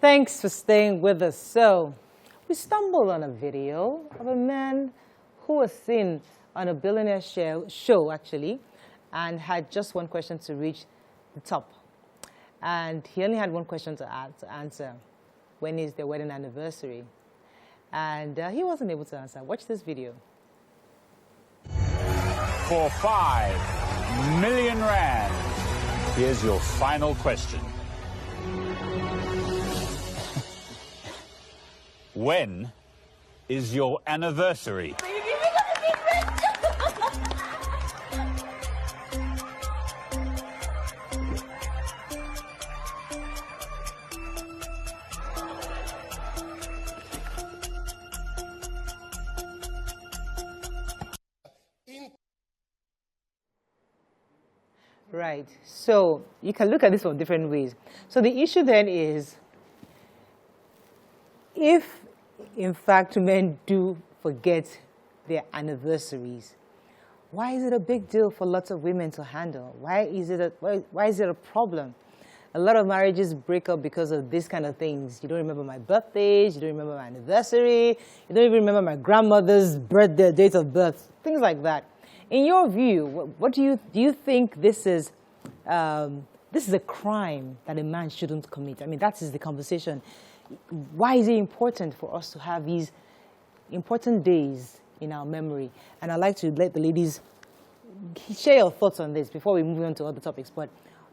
Thanks for staying with us. So, we stumbled on a video of a man who was seen on a billionaire show, actually, and had just one question to reach the top. And he only had one question to answer. When is their wedding anniversary? And he wasn't able to answer. Watch this video. For 5 million rand, here's your final question. When is your anniversary? Right. So you can look at this from different ways. So the issue then is, if in fact men do forget their anniversaries, why is it a big deal for lots of women to handle? Why is it a problem? A lot of marriages break up because of this kind of things. You don't remember my birthdays, you don't remember my anniversary, you don't even remember my grandmother's birthday, date of birth, things like that. In your view, what do you think this is a crime that a man shouldn't commit? I mean, that is the conversation. Why is it important for us to have these important days in our memory? And I'd like to let the ladies share your thoughts on this before we move on to other topics. But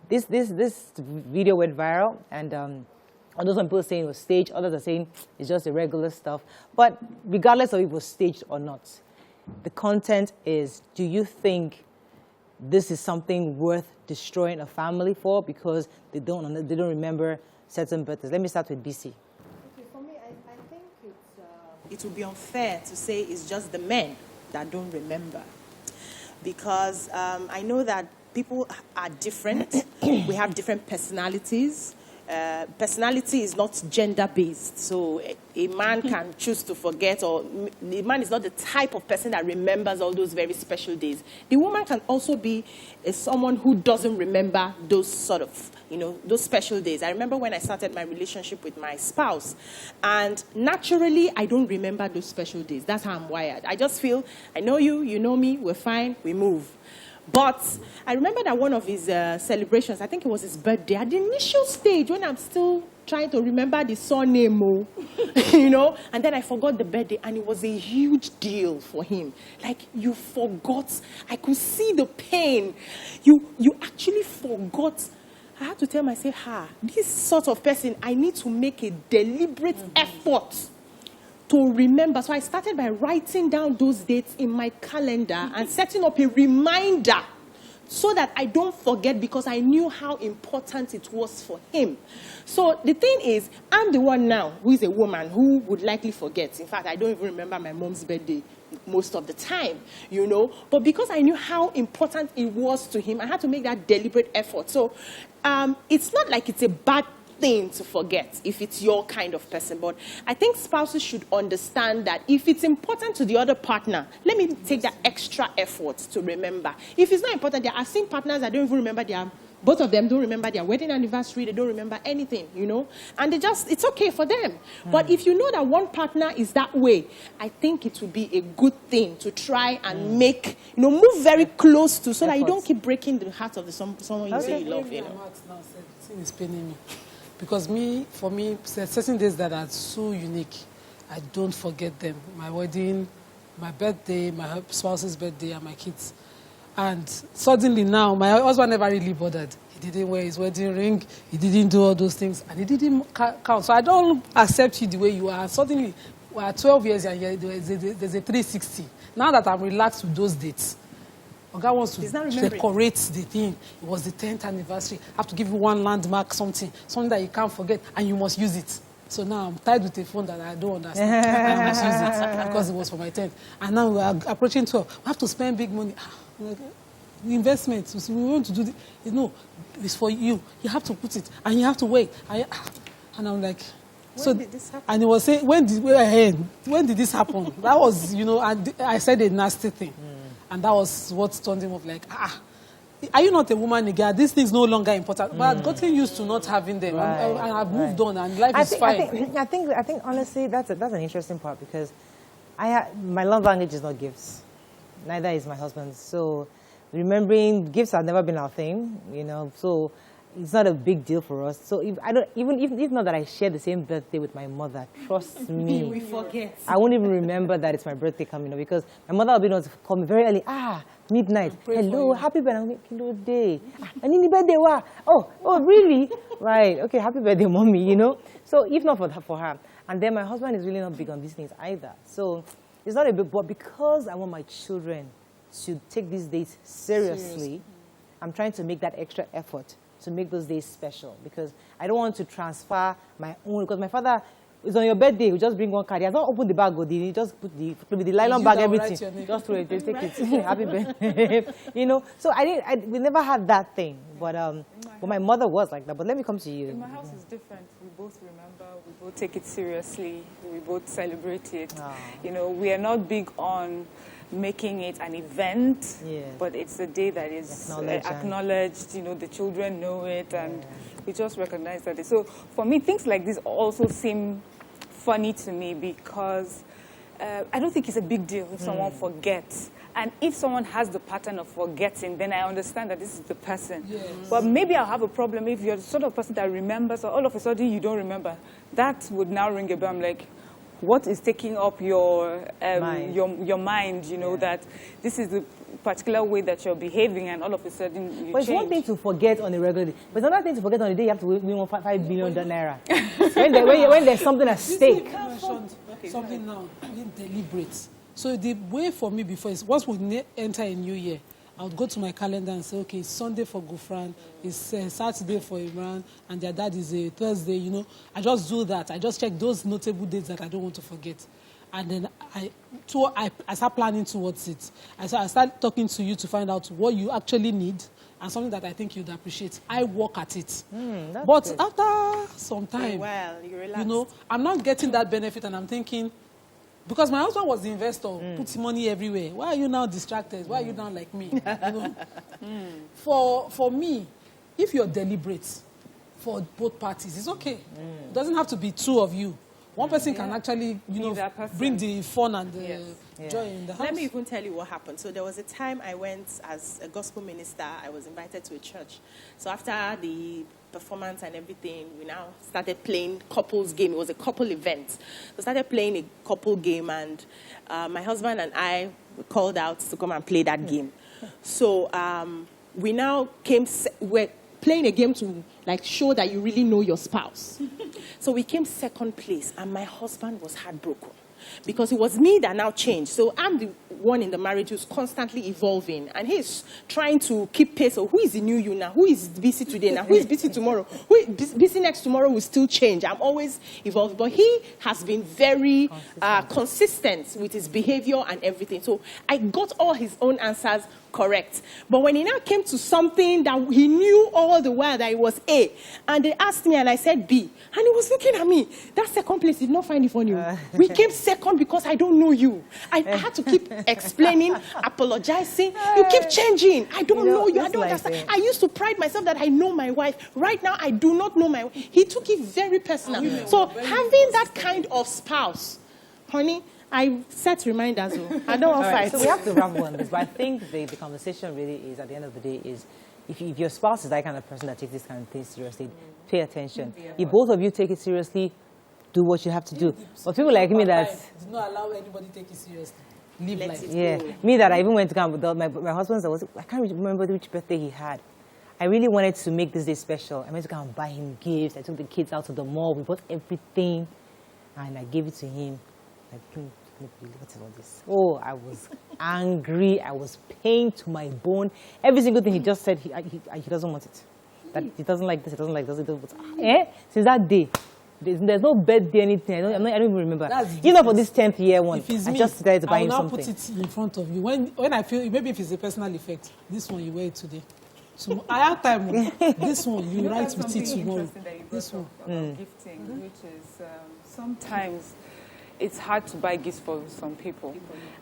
this video went viral, and although some people are saying it was staged, others are saying it's just irregular stuff. But regardless of if it was staged or not, the content is, do you think this is something worth destroying a family for because they don't remember certain birthdays? Let me start with BC. Okay, for me, I think it would be unfair to say it's just the men that don't remember, because I know that people are different. We have different personalities. Personality is not gender-based, so a man can choose to forget, or the man is not the type of person that remembers all those very special days. The woman can also be someone who doesn't remember those sort of, those special days. I remember when I started my relationship with my spouse, and naturally, I don't remember those special days. That's how I'm wired. I just feel, I know you, you know me, we're fine, we move. But I remember that one of his celebrations, I think it was his birthday, at the initial stage when I'm still trying to remember the surname, and then I forgot the birthday, and it was a huge deal for him. Like, you forgot. I could see the pain. You actually forgot. I had to tell myself, this sort of person, I need to make a deliberate effort to remember. So I started by writing down those dates in my calendar and setting up a reminder so that I don't forget, because I knew how important it was for him. So the thing is, I'm the one now who is a woman who would likely forget. In fact, I don't even remember my mom's birthday most of the time, But because I knew how important it was to him, I had to make that deliberate effort. So it's not like it's a bad thing to forget if it's your kind of person, but I think spouses should understand that if it's important to the other partner, let me take that extra effort to remember. If it's not important, I've seen partners that don't even remember both of them don't remember their wedding anniversary, they don't remember anything, and it's okay for them. But if you know that one partner is that way, I think it would be a good thing to try and make, move very close to, so that you don't keep breaking the heart of someone you say you love, It's paining me. Because for me, certain days that are so unique, I don't forget them. My wedding, my birthday, my spouse's birthday, and my kids. And suddenly now, my husband never really bothered. He didn't wear his wedding ring. He didn't do all those things. And he didn't count. So I don't accept you the way you are. Suddenly, we are 12 years and there's a 360. Now that I'm relaxed with those dates, Oga wants to decorate the thing. It was the 10th anniversary. I have to give you one landmark, something that you can't forget, and you must use it. So now I'm tied with a phone that I don't understand. I must use it because it was for my 10th. And now we are approaching 12. We have to spend big money. Investment. We want to do this. It's for you. You have to put it, and you have to wait. And I'm like, when did this happen? And he was saying, when did this happen? That was, I said a nasty thing. And that was what turned him off, like, are you not a woman again? These things no longer important. But I've gotten used to not having them, and I've moved on, and life is fine. I think honestly, that's an interesting part because my love language is not gifts. Neither is my husband's. So remembering gifts have never been our thing, you know. So it's not a big deal for us. So if not that I share the same birthday with my mother, trust me, we forget. I won't even remember that it's my birthday coming up because my mother will be able to call me very early. Midnight. Hello, happy birthday. Hello, day. I need the birthday. Oh, really? Right. Okay, happy birthday, mommy. You know. So if not for her, and then my husband is really not big on these things either. So it's not a big, but because I want my children to take these days seriously, I'm trying to make that extra effort to make those days special because I don't want to transfer my own. Because my father, it's on your birthday, we just bring one card. He has not opened the bag, he just put the nylon bag, everything. Just throw it, take it. Happy birthday. You know, so we never had that thing. But my mother was like that. But let me come to you. In my house is different. We both remember, we both take it seriously, we both celebrate it. You know, we are not big on making it an event, but it's a day that is acknowledged. You know, the children know it, and we just recognize that. So for me, things like this also seem funny to me because I don't think it's a big deal if someone forgets. And if someone has the pattern of forgetting, then I understand that this is the person. But maybe I'll have a problem if you're the sort of person that remembers, or all of a sudden you don't remember. That would now ring a bell. I'm like, what is taking up your mind, you know, that this is the particular way that you're behaving, and all of a sudden you But it's one thing to forget on a regular day, but it's another thing to forget on the day you have to win 5 billion naira. when there's something at stake. Something now, being deliberate. So the way for me before is, once we enter a new year, I would go to my calendar and say, okay, it's Sunday for Gufran, it's Saturday for Imran, and their dad is a Thursday, you know. I just do that. I just check those notable dates that I don't want to forget. And then I start planning towards it. I start talking to you to find out what you actually need and something that I think you'd appreciate. I work at it. But good. After some time, you know, I'm not getting that benefit, and I'm thinking, because my husband was the investor, puts money everywhere. Why are you now distracted? Why are you now like me? You know? For me, if you're deliberate for both parties, it's okay. It doesn't have to be two of you. One person can actually, you know, bring the fun and the joy in the house. Let me even tell you what happened. So there was a time I went as a gospel minister. I was invited to a church. So after the performance and everything, we now started playing couples game. It was a couple event. So started playing a couple game, and my husband and I were called out to come and play that game. So we now we're playing a game to like show that you really know your spouse. So we came second place, and my husband was heartbroken because it was me that now changed. So I'm the one in the marriage who's constantly evolving, and he's trying to keep pace. So who is the new you now? Who is busy today now? Who is busy tomorrow? Who is busy next tomorrow will still change. I'm always evolving. But he has been very consistent with his behavior and everything. So I got all his own answers correct. But when he now came to something that he knew all the while that it was A, and they asked me and I said B, and he was looking at me. That second place did not find it funny. We came second because I don't know you. I had to keep explaining, apologizing. You keep changing. I don't know you. I don't understand. I used to pride myself that I know my wife. Right now, I do not know my wife. He took it very personal. So having that kind of spouse, honey, I set reminders. I don't want to fight. So we have to wrap on this, but I think the conversation really is, at the end of the day, is if your spouse is that kind of person that takes this kind of thing seriously, pay attention. If both of you take it seriously, do what you have to do. But people like me that do not allow anybody to take it seriously. Live life. Yeah, me that I even went to camp with my husband's. I can't remember which birthday he had. I really wanted to make this day special. I went to go and buy him gifts. I took the kids out to the mall. We bought everything, and I gave it to him. What is all this? Oh, I was angry. I was pained to my bone. Every single thing he just said, he doesn't want it. That he doesn't like this. He doesn't like this. Since that day, there's no birthday, anything. I don't even remember. Even for this 10th year one, I just decided to buy him something. I will now put it in front of you. When I feel, maybe if it's a personal effect, this one you wear it today. So I have time. This one you write with it tomorrow. This one. Gifting, which is sometimes it's hard to buy gifts for some people.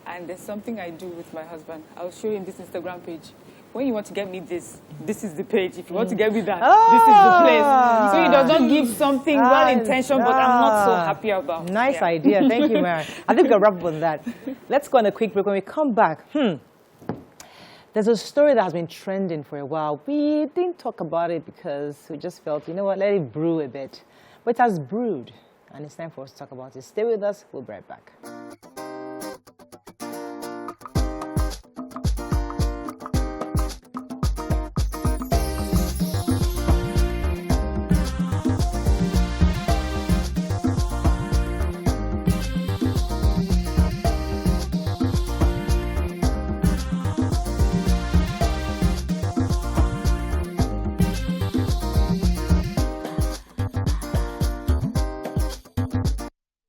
And there's something I do with my husband. I'll show him this Instagram page. when you want to get me this is the page. If you want to get me that, this is the place. So he does not give something well-intentioned, but I'm not so happy about. Nice idea. Thank you, Mary. I think we'll wrap up on that. Let's go on a quick break. When we come back, there's a story that has been trending for a while. We didn't talk about it because we just felt, you know what, let it brew a bit. But it has brewed, and it's time for us to talk about it. Stay with us. We'll be right back.